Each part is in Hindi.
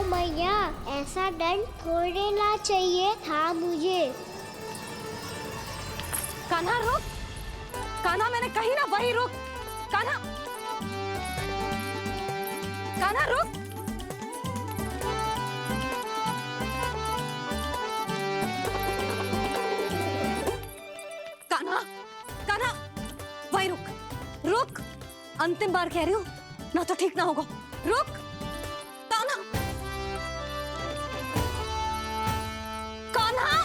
मैया, ऐसा दंड थोड़े ना चाहिए था मुझे। कान्हा रुक, कान्हा मैंने कही ना वही रुक। कान्हा, कान्हा रुक। कान्हा, कान्हा वही रुक, रुक। अंतिम बार कह रही हूँ, ना तो ठीक ना होगा। रुक कान्हा, कान्हा।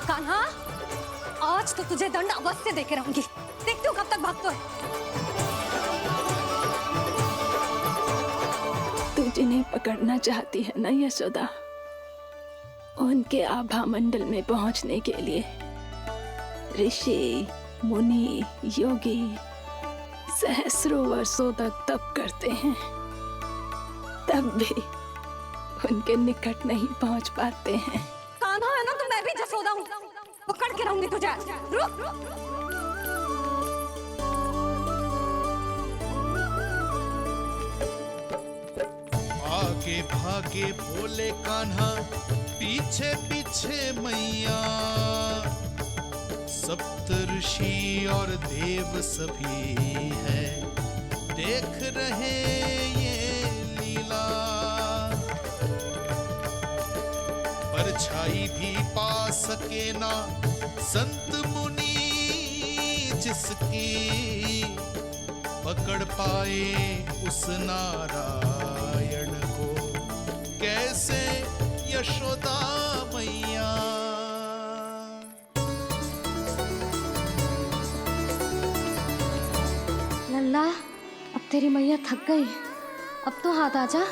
कान्हा, आज तो तुझे दंड अवश्य देके रहूंगी। देखती हूँ कब तक भागते है। तू जिन्हें पकड़ना चाहती है ना यशोदा, उनके आभा मंडल में पहुंचने के लिए ऋषि, मुनि, योगी सहस्रों वर्षों तक तप करते हैं, तब भी उनके निकट नहीं पहुंच पाते हैं। कान्हा है ना, तो मैं भी जसोदा हूँ, पकड़ के रहूंगी तुझे। रुक। आगे भागे भोले कान्हा, पीछे पीछे मैया, सप्त ऋषि और देव सभी है, देख रहे ये लीला। परछाई भी पा सके ना संत मुनि जिसकी, पकड़ पाए उस नारायण को कैसे यशोदा मैया। लल्ला, अब तेरी मैया थक गई, अब तो हाथ आजा।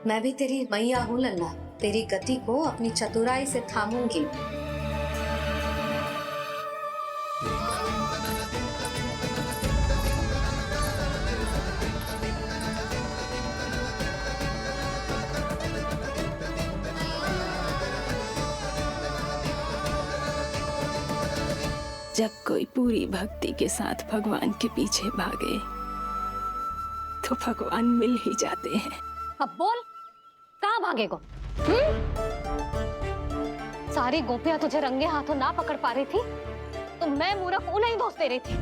मैं भी तेरी मैया हूँ लल्ला, तेरी गति को अपनी चतुराई से थामूंगी। जब कोई पूरी भक्ति के साथ भगवान के पीछे भागे तो भगवान मिल ही जाते हैं। अब बोल, कहाँ भागेगा? सारी गोपियां तुझे रंगे हाथों ना पकड़ पा रही थी तो मैं मूर्ख उन्हें ही दोष दे रही थी।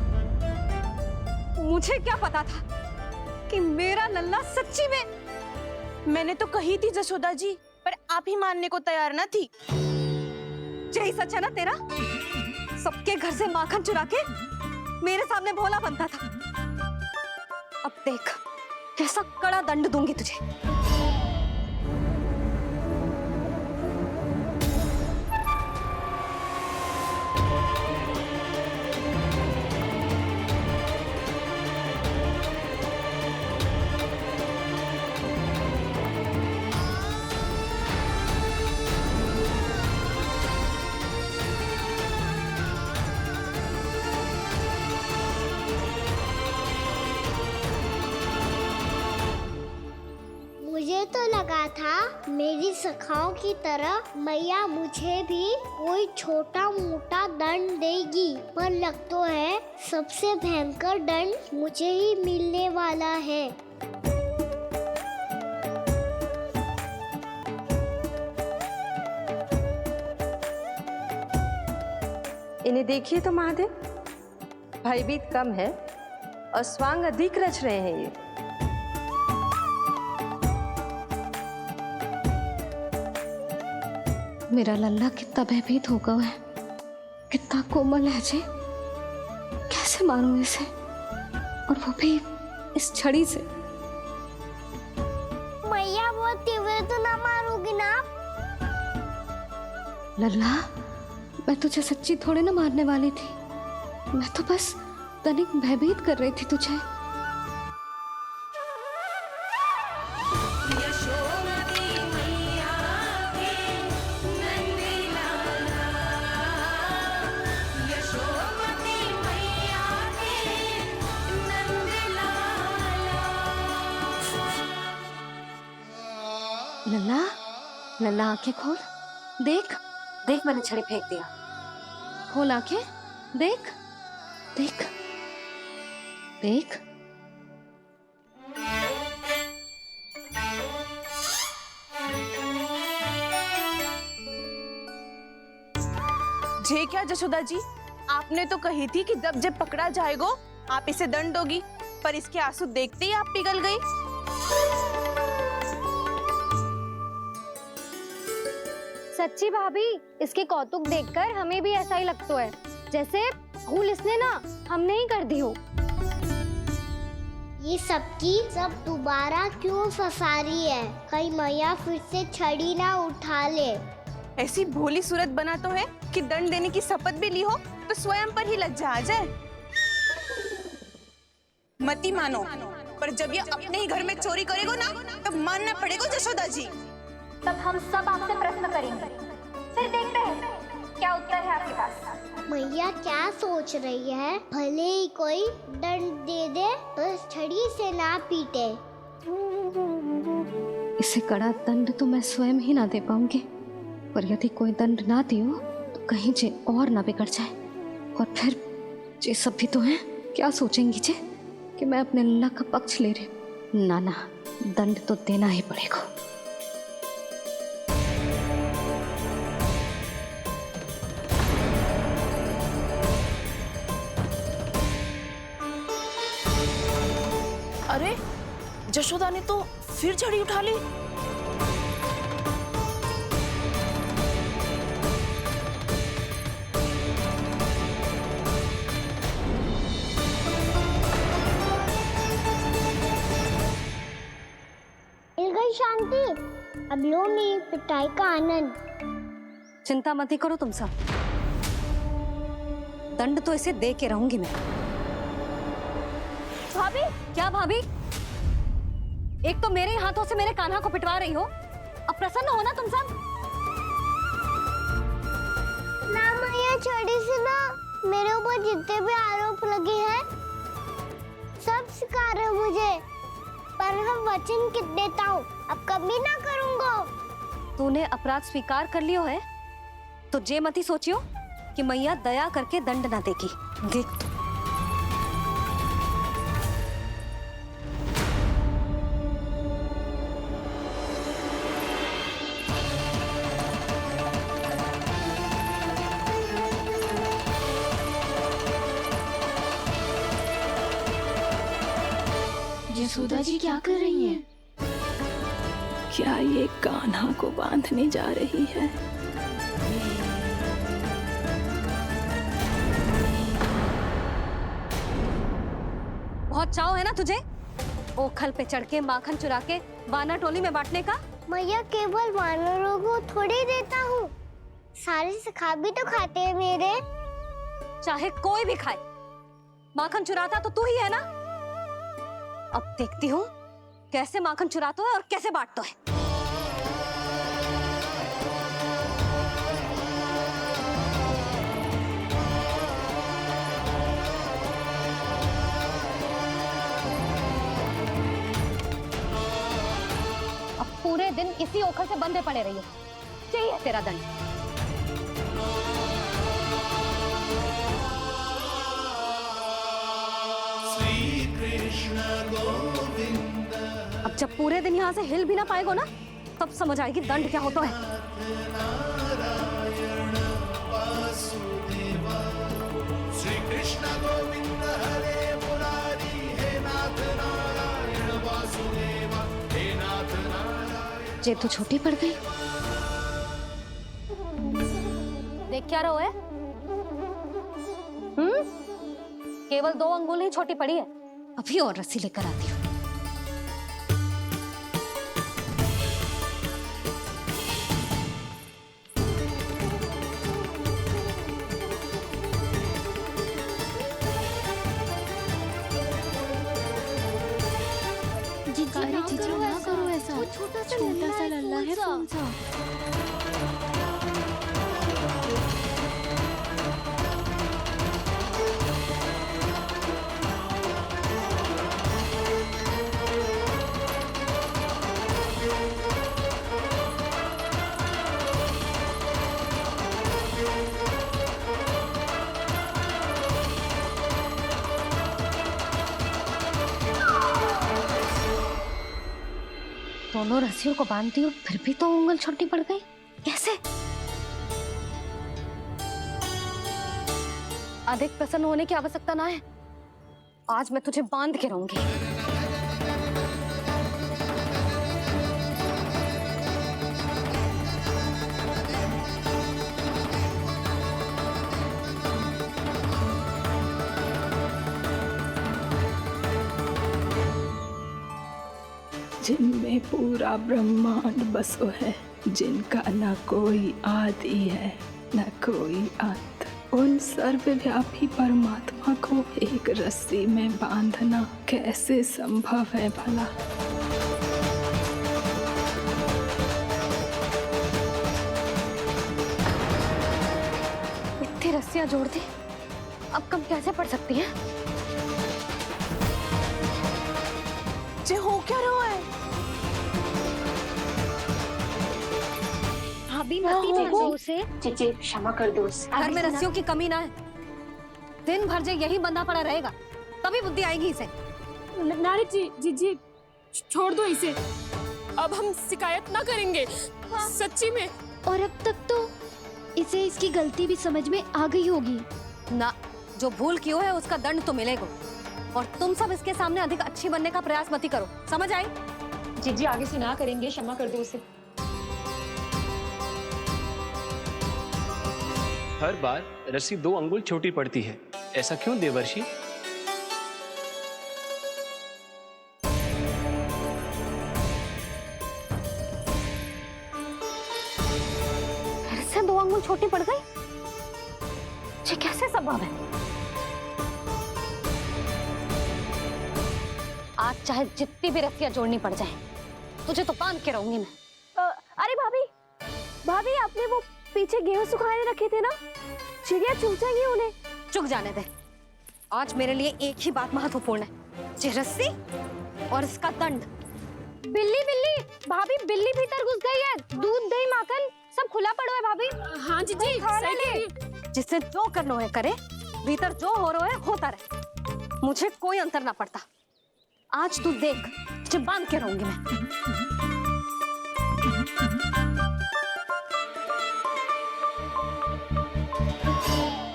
मुझे क्या पता था कि मेरा लल्ला सच्ची में। मैंने तो कही थी जसोदा जी, पर आप ही मानने को तैयार ना थी। यही सच है ना तेरा? सबके घर से माखन चुरा के मेरे सामने भोला बनता था। अब देख कैसा कड़ा दंड दूंगी तुझे। मुझे तो लगा था मेरी सखाओं की तरह मैया मुझे भी कोई छोटा मोटा दंड देगी, पर लग तो है सबसे भयंकर दंड मुझे ही मिलने वाला है। इन्हें देखिए तो महादेव, भयभीत कम है और स्वांग अधिक रच रहे हैं ये। मेरा लल्ला कितना भयभीत होगा है, कितना कोमल है जी। कैसे मारूं इसे, और वो भी इस छड़ी से। मैया बहुत तीव्र तो ना मारोगी ना? लल्ला, मैं तुझे सच्ची थोड़े ना मारने वाली थी, मैं तो बस तनिक भयभीत कर रही थी तुझे। लल्ला, लल्ला आंखें खोल, देख देख मैंने छड़ी फेंक दिया। खोल आंखें, देख देख देख। जे क्या जशोदा जी, आपने तो कही थी कि जब पकड़ा जाएगा आप इसे दंड दोगी, पर इसके आंसू देखते ही आप पिघल गई। सच्ची भाभी, इसके कौतुक देखकर हमें भी ऐसा ही लगता है जैसे भूल इसने ना हमने ही कर दी हो। ये सबकी सब दोबारा क्यों फंसा रही है? कहीं मैया फिर से छड़ी ना उठा ले। ऐसी भोली सूरत बना तो है कि दंड देने की शपथ भी ली हो तो स्वयं पर ही लज्जा आ जाए। मती मानो, पर जब ये अपने ही घर में चोरी करेगा ना तब मानना पड़ेगा जशोदा जी। तब हम सब आपसे प्रश्न करेंगे, फिर देखते हैं क्या उत्तर है आपके पास। मैया क्या सोच रही है? भले ही कोई दंड दे दे, बस छड़ी से ना पीटे। इसे कड़ा दंड तो मैं स्वयं ही ना दे पाऊंगी, पर यदि कोई दंड ना दियो तो कहीं जे और ना बिगड़ जाए, और फिर जे सब भी तो हैं, क्या सोचेंगी जे कि मैं अपने लल्ला का पक्ष ले रही। ना ना, दंड तो देना ही पड़ेगा। अरे जशोदा ने तो फिर छड़ी उठा ली। मिल गई शांति, अब लो मेरी पिटाई का आनंद। चिंता मत ही करो तुम सब, दंड तो इसे दे के रहूंगी मैं। भाभी, क्या भाभी? एक तो मेरे हाथों से मेरे कान्हा को पिटवा रही हो, अब प्रसन्न हो ना तुम सब? ना मैया, छड़ी से ना मेरे ऊपर जितने भी आरोप लगे हैं सब स्वीकार है मुझे, पर हम वचन कित देता हूँ, अब कभी ना करूँगा। तूने अपराध स्वीकार कर लियो है तो जे मत ही सोचियो कि मैया दया करके दंड ना देगी। देख यशोदा जी क्या कर रही हैं? क्या ये कान्हा को बांधने जा रही है? बहुत चाव है ना तुझे ओखल पे चढ़ के माखन चुरा के वानर टोली में बांटने का? मैया, केवल वानरों को थोड़ी देता हूँ, सारे सखा भी तो खाते हैं मेरे। चाहे कोई भी खाए, माखन चुराता तो तू ही है ना। अब देखती हूँ कैसे माखन चुराता है और कैसे बांटता है। अब पूरे दिन इसी ओखल से बंधे पड़े रहिए, चाहिए तेरा दंड। श्री कृष्ण गोविंद अब जब पूरे दिन यहाँ से हिल भी ना पाएगो ना, तब समझ आएगी दंड क्या होता है। नारायण वासुदेव। श्री कृष्ण गोविंद हरे मुरारी, हे नाथ नारायण वासुदेव, हे नाथ नारायण। जे तो छोटी पड़ गई। देख क्या रहो है? केवल 2 अंगुल ही छोटी पड़ी है। अभी और रस्सी लेकर आती हूँ। जीजू ना करो ऐसा, छोटा सा लल्ला है कौन सा? दोनों रस्सियों को बांधती हूँ फिर भी तो उंगल छोटी पड़ गई, कैसे? अधिक प्रसन्न होने की आवश्यकता ना है, आज मैं तुझे बांध के रहूंगी। जिनमें पूरा ब्रह्मांड बसो है, जिनका न कोई आदि है न कोई अंत, उन सर्वव्यापी परमात्मा को एक रस्सी में बांधना कैसे संभव है भला? इतनी रस्सियां जोड़ दी, अब कम कैसे पड़ सकती हैं? जे हो क्या रहा है? भाभी मती देखो उसे। जी क्षमा कर दो उसे। घर में रस्सियों की कमी ना है, दिन भर जे यही बंधा पड़ा रहेगा तभी बुद्धि आएगी इसे। नारी जी छोड़ दो इसे, अब हम शिकायत ना करेंगे। सच्ची में। और अब तक तो इसे इसकी गलती भी समझ में आ गई होगी ना। जो भूल की हो है उसका दंड तो मिलेगा, और तुम सब इसके सामने अधिक अच्छी बनने का प्रयास मत करो, समझ आई? जी आगे से ना करेंगे, क्षमा कर दो उसे। हर बार रस्सी 2 अंगुल छोटी पड़ती है, ऐसा क्यों देवर्षि? फिर से 2 अंगुल छोटी पड़ गई? ये कैसे संभव है? आज चाहे जितनी भी रस्सियां जोड़नी पड़ जाए, तुझे तो बांध के रहूंगी मैं। अरे भाभी आपने वो पीछे गेहूं सुखाने रखे थे ना, चिड़िया चुग जाएंगी उन्हें। चुक जाने दे, आज मेरे लिए एक ही बात महत्वपूर्ण है, ये रस्सी और इसका दंड। बिल्ली भाभी, बिल्ली भीतर घुस गई है। दूध दही माखन सब खुला पड़ा है भाभी। हाँ जी सही कह रही है। जिससे जो करना है करे, भीतर जो हो रहा है होता रहे, मुझे कोई अंतर ना पड़ता। आज तू देख, तुझे बांध के रहूंगी मैं।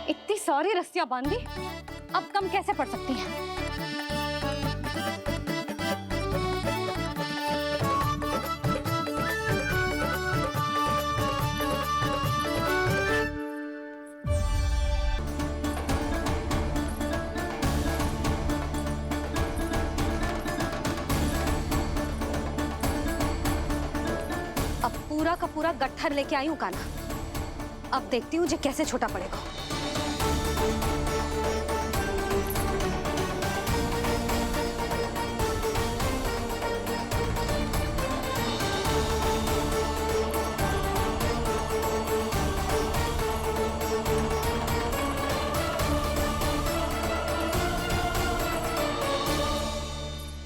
इतनी सारी रस्सियां बांधी, अब कम कैसे पड़ सकती हैं? अब पूरा का पूरा गट्ठर लेके आई हूं कान्हा, अब देखती हूँ जे कैसे छोटा पड़ेगा।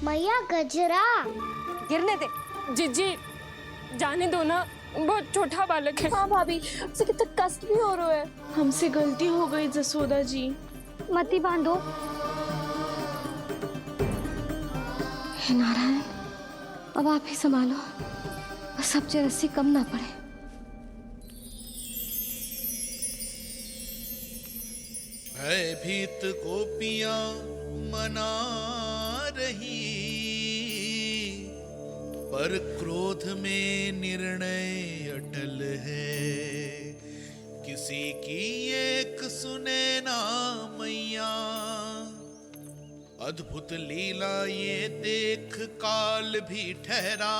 मैया गजरा गिरने दे। जी जाने दो ना, बहुत छोटा बालक है। हाँ भाभी, उसे कितना कष्ट भी हो रहा है। हमसे गलती हो गई जसोदा जी। मती बांधो। हे नारायण, अब आप ही संभालो, बस अब जे रस्सी कम ना पड़े। भयभीत गोपियां मना रही, पर क्रोध में निर्णय अटल है। किसी की एक सुने ना मैया, अद्भुत लीला ये देख काल भी ठहरा।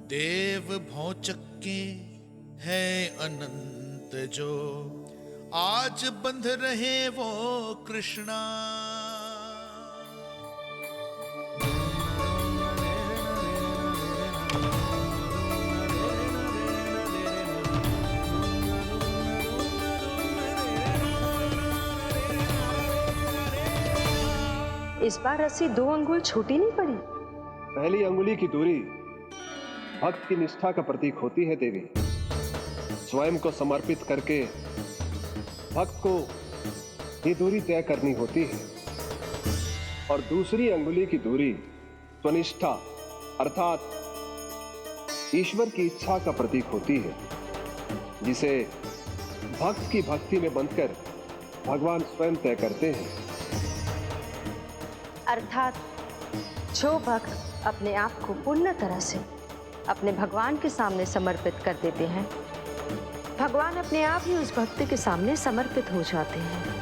देव भौचक्के है अनंत जो, आज बंध रहे वो कृष्णा। इस बार रस्सी 2 अंगुल छोटी नहीं पड़ी। पहली अंगुली की दूरी भक्त की निष्ठा का प्रतीक होती है देवी। स्वयं को समर्पित करके भक्त को ये दूरी तय करनी होती है, और दूसरी अंगुली की दूरी स्वनिष्ठा अर्थात ईश्वर की इच्छा का प्रतीक होती है, जिसे भक्त की भक्ति में बंधकर भगवान स्वयं तय करते हैं। अर्थात जो भक्त अपने आप को पूर्ण तरह से अपने भगवान के सामने समर्पित कर देते हैं, भगवान अपने आप ही उस भक्त के सामने समर्पित हो जाते हैं।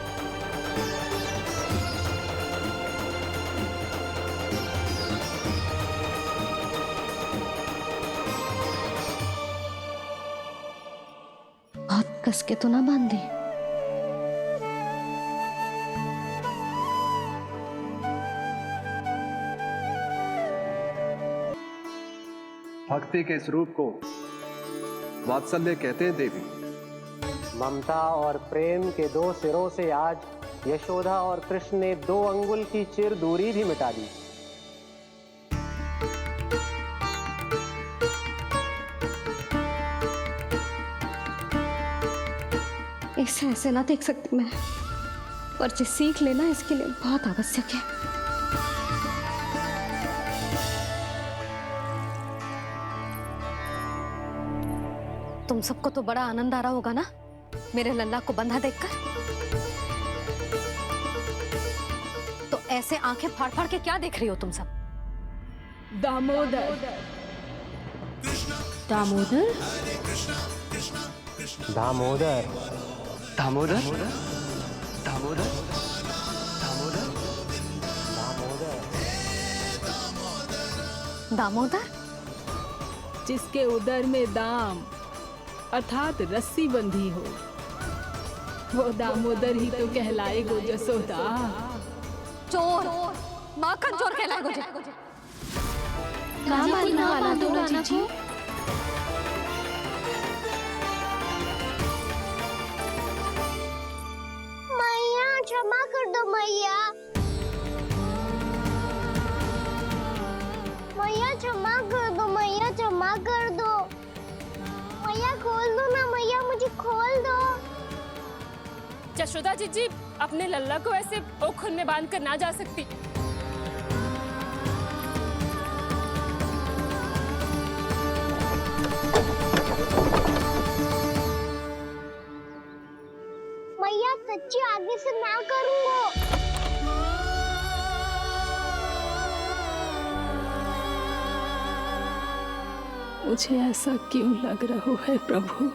बहुत कस के तो ना बांधे। भक्ति के स्वरूप को वात्सल्य कहते हैं देवी। ममता और प्रेम के दो सिरों से आज यशोदा और कृष्ण ने 2 अंगुल की चिर दूरी भी मिटा दी। इसे ऐसे ना देख सकती मैं, पर जो सीख लेना इसके लिए बहुत आवश्यक है। तुम सबको तो बड़ा आनंद आ रहा होगा ना मेरे लल्ला को बंधा देखकर। तो ऐसे आंखें फाड़ फाड़ के क्या देख रही हो तुम सब? दामोदर। दामोदर? दामोदर। दामोदर? दामोदर? दामोदर? जिसके उदर में दाम अर्थात रस्सी बंधी हो, वो दामोदर ही तो कहलाएगो जसोदा। चोर, माखन चोर कहलाएगो जे। कहाँ मारना वाला तो जीजी? मैया क्षमा कर दो मैया। मैया क्षमा कर दो, मैया क्षमा कर दो। मैया खोल दो ना मैया, मुझे खोल दो। यशोदा जीजी अपने लल्ला को ऐसे ओखुन में बांध कर ना जा सकती। मैया सच्ची आगे से ना करूंगा। मुझे ऐसा क्यों लग रहा है प्रभु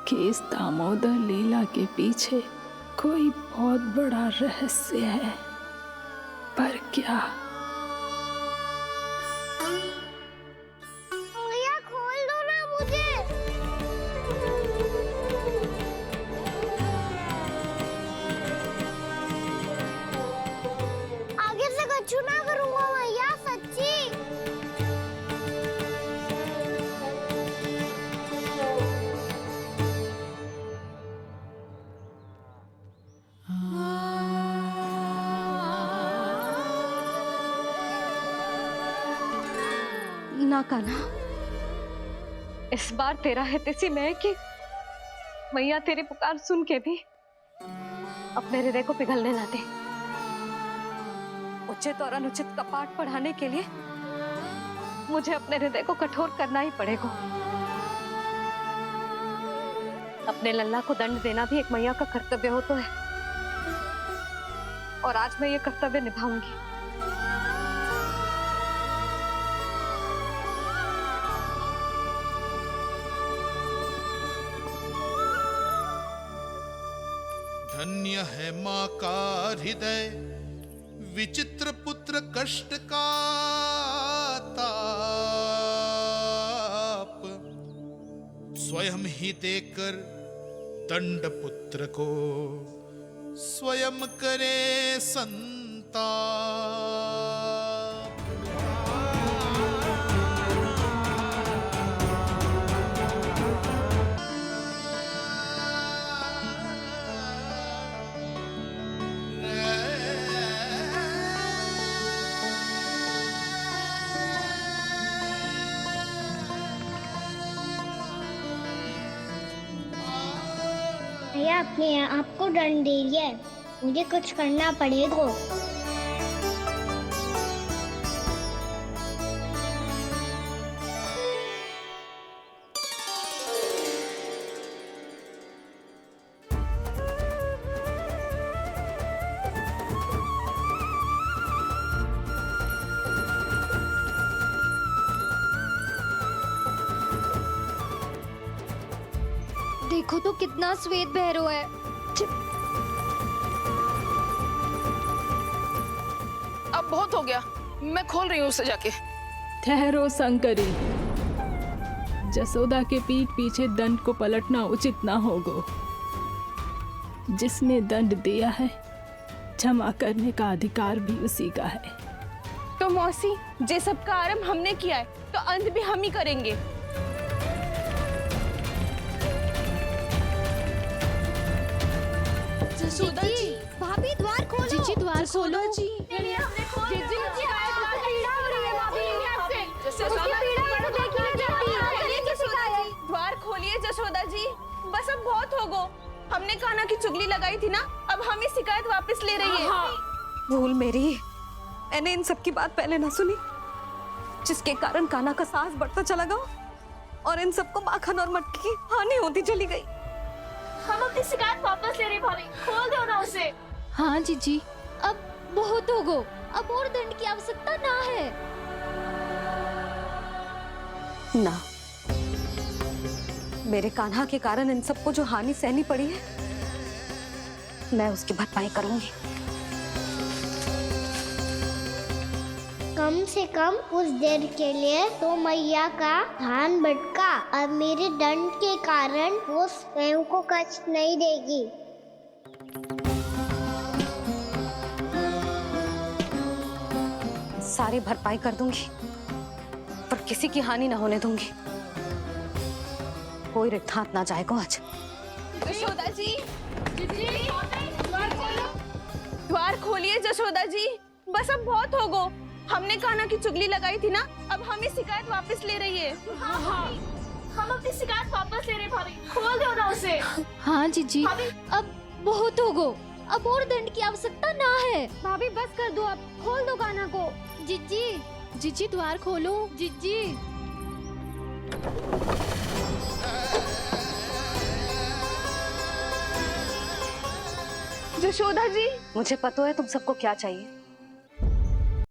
कि इस दामोदर लीला के पीछे कोई बहुत बड़ा रहस्य है, पर क्या? मैया खोल दो ना मुझे। आगे से कछु ना करूंगा मैया, सच्ची। ना कान्हा, इस बार तेरा है तेसी में कि मैया तेरी पुकार सुन के भी अपने हृदय को पिघलने ना दे। उचित और अनुचित कपाट पढ़ाने के लिए मुझे अपने हृदय को कठोर करना ही पड़ेगा। अपने लल्ला को दंड देना भी एक मैया का कर्तव्य हो तो है, और आज मैं ये कर्तव्य निभाऊंगी। धन्य है माँ का हृदय, विचित्र पुत्र कष्ट का ताप, स्वयं ही देकर दंड पुत्र को स्वयं करे संताप। भैया अपने आपको दंड दे रही है, मुझे कुछ करना पड़ेगा। देखो तो कितना श्वेत भैरव है। अब बहुत हो गया, मैं खोल रही हूँ उसे जाके। ठहरो शंकरी, जसोदा के पीठ पीछे दंड को पलटना उचित ना होगा। जिसने दंड दिया है क्षमा करने का अधिकार भी उसी का है। तो मौसी, जे सब का आरंभ हमने किया है तो अंत भी हम ही करेंगे। जसोदा जी, भाभी द्वार खोलो। जीजी द्वार खोलो। द्वार खोलिए जसोदा जी, बस अब बहुत हो गो। हमने कान्हा की चुगली लगाई थी ना, अब हम ही शिकायत वापस ले रही है। भूल मेरी, मैंने इन सब की बात पहले ना सुनी, जिसके कारण कान्हा का साहस बढ़ता चला गया और इन सबको माखन और मटकी की हानि होती चली गई। हम अपनी शिकायत वापस ले रहे भाभी, खोल दो ना उसे। हाँ जीजी, अब बहुत हो गो, अब और दंड की आवश्यकता ना है। ना, मेरे कान्हा के कारण इन सबको जो हानि सहनी पड़ी है, मैं उसकी भरपाई करूंगी। कम से कम कुछ देर के लिए तो मैया का ध्यान भटका, अब मेरे दंड के कारण वो स्वयं को कष्ट नहीं देगी। सारी भरपाई कर दूंगी, पर किसी की हानि ना होने दूंगी। कोई रिक्त हाथ ना जाएगा आज। जसोदा जी, द्वार खोलिए जसोदा जी, बस अब बहुत हो गो। हमने कान्हा की चुगली लगाई थी ना, अब हम ही शिकायत वापस ले रही है। हम अपनी शिकायत वापस ले रहे भाभी, खोल दो ना उसे। हाँ जीजी, अब बहुत हो गो, अब और दंड की आवश्यकता ना है। भाभी बस कर दो, अब खोल दो कान्हा को। जीजी, जीजी द्वार खोलो। जीजी। जसोदा जी, मुझे पता है तुम सबको क्या चाहिए।